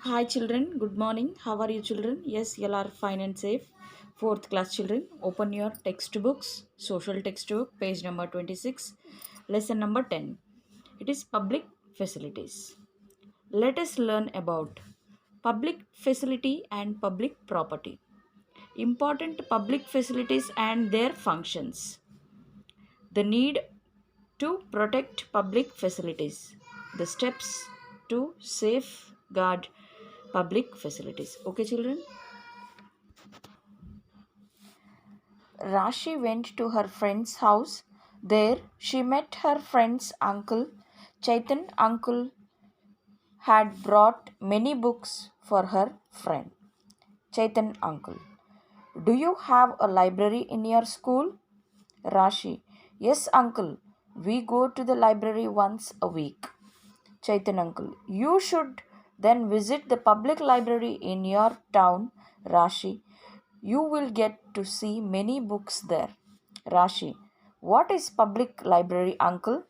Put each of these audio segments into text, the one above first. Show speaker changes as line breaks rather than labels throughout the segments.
Hi children, good morning. How are you children? Yes, you all are fine and safe. Fourth class children, open your textbooks, social textbook, page number 26, lesson number 10. It is public facilities. Let us learn about public facility and public property. Important public facilities and their functions. The need to protect public facilities. The steps to safeguard public facilities. Okay, children? Rashi went to her friend's house. There she met her friend's uncle. Chaitan uncle had brought many books for her friend. Chaitan uncle, do you have a library in your school? Rashi, yes uncle. We go to the library once a week. Chaitan uncle, you should then visit the public library in your town. Rashi, you will get to see many books there. Rashi, what is public library, uncle?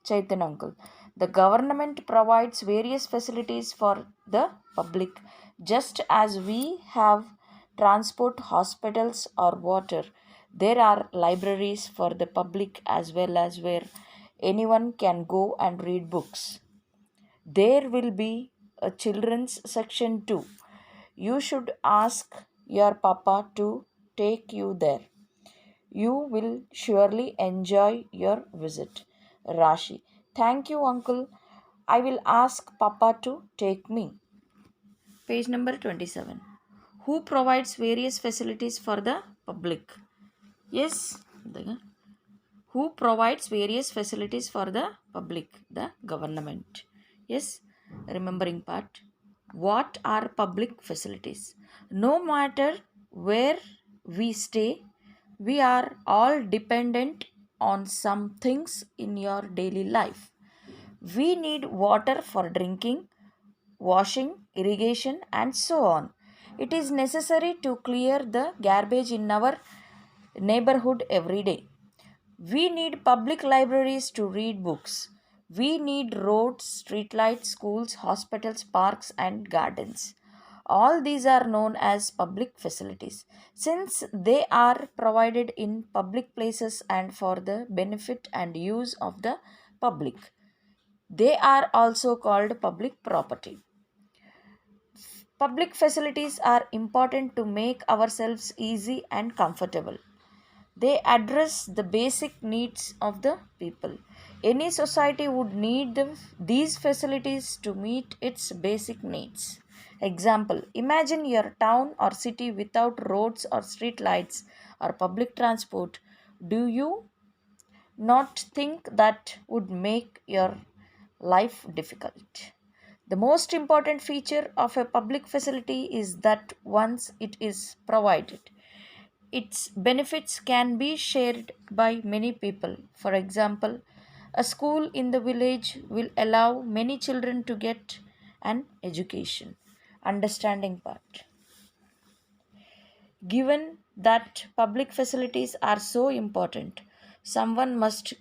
Chaitan uncle, the government provides various facilities for the public, just as we have transport, hospitals, or water. There are libraries for the public as well as where anyone can go and read books. There will be a children's section too. You should ask your papa to take you there. You will surely enjoy your visit. Rashi, thank you, uncle. I will ask papa to take me. Page number 27. Who provides various facilities for the public? Yes, who provides various facilities for the public? The government. Yes, remembering part. What are public facilities? No matter where we stay, we are all dependent on some things in your daily life. We need water for drinking, washing, irrigation, and so on. It is necessary to clear the garbage in our neighborhood every day. We need public libraries to read books. We need roads, streetlights, schools, hospitals, parks, and gardens. All these are known as public facilities since they are provided in public places and for the benefit and use of the public. They are also called public property. Public facilities are important to make ourselves easy and comfortable. They address the basic needs of the people. Any society would need these facilities to meet its basic needs. Example, imagine your town or city without roads or street lights or public transport. Do you not think that would make your life difficult? The most important feature of a public facility is that once it is provided, its benefits can be shared by many people. For example, a school in the village will allow many children to get an education. Understanding part. Given that public facilities are so important, someone must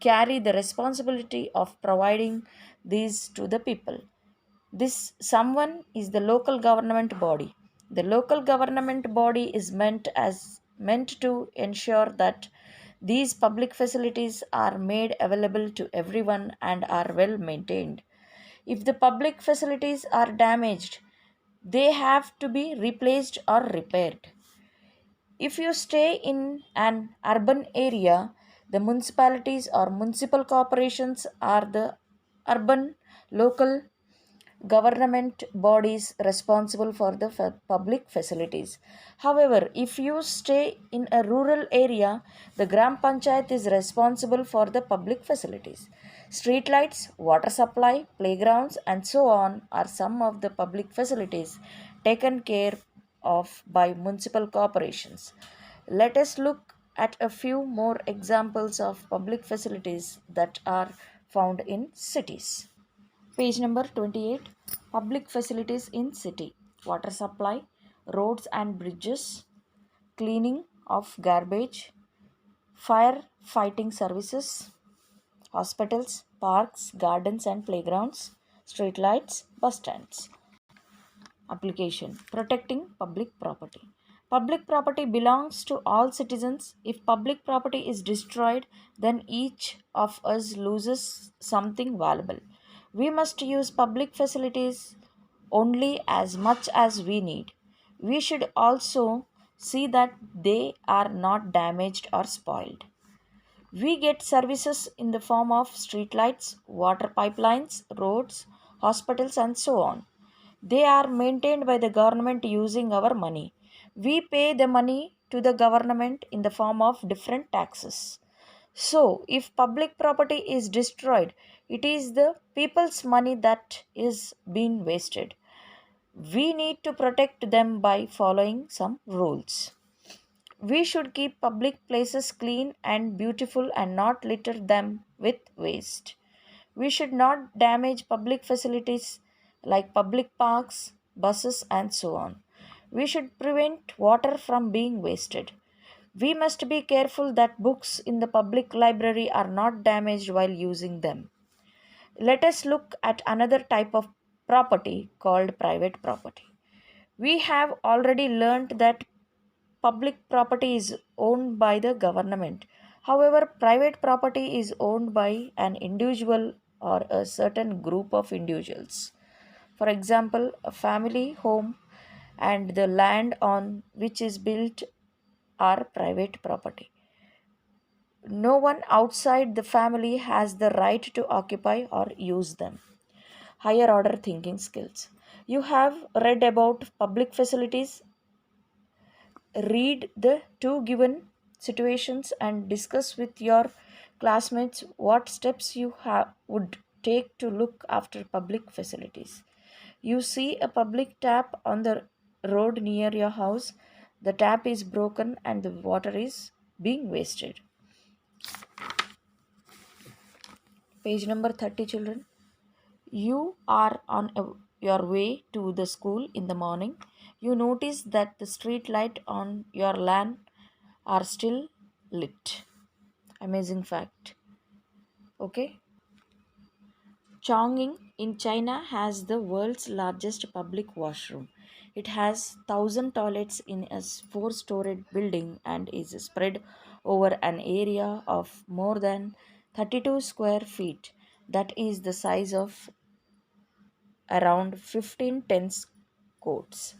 carry the responsibility of providing these to the people. This someone is the local government body. The local government body is meant to ensure that these public facilities are made available to everyone and are well maintained. If the public facilities are damaged, they have to be replaced or repaired. If you stay in an urban area, the municipalities or municipal corporations are the urban local government bodies responsible for the public facilities. However, if you stay in a rural area, the Gram Panchayat is responsible for the public facilities. Street lights, water supply, playgrounds, and so on are some of the public facilities taken care of by municipal corporations. Let us look at a few more examples of public facilities that are found in cities. Page number 28. Public facilities in city. Water supply, roads and bridges, cleaning of garbage, fire fighting services, hospitals, parks, gardens and playgrounds, street lights, bus stands. Application: protecting public property. Public property belongs to all citizens. If public property is destroyed, then each of us loses something valuable. We must use public facilities only as much as we need. We should also see that they are not damaged or spoiled. We get services in the form of streetlights, water pipelines, roads, hospitals, and so on. They are maintained by the government using our money. We pay the money to the government in the form of different taxes. So, if public property is destroyed, it is the people's money that is being wasted. We need to protect them by following some rules. We should keep public places clean and beautiful and not litter them with waste. We should not damage public facilities like public parks, buses, and so on. We should prevent water from being wasted. We must be careful that books in the public library are not damaged while using them. Let us look at another type of property called private property. We have already learnt that public property is owned by the government. However, private property is owned by an individual or a certain group of individuals. For example, a family home and the land on which is built are private property. No one outside the family has the right to occupy or use them. Higher order thinking skills. You have read about public facilities. Read the two given situations and discuss with your classmates what steps you would take to look after public facilities. You see a public tap on the road near your house. The tap is broken and the water is being wasted. Page number 30, children. You are on your way to the school in the morning. You notice that the street light on your lawn are still lit. Amazing fact. Okay. Chongqing in China has the world's largest public washroom. It has 1,000 toilets in a four-storied building and is spread over an area of more than 32 square feet. That is the size of around 15 tennis courts.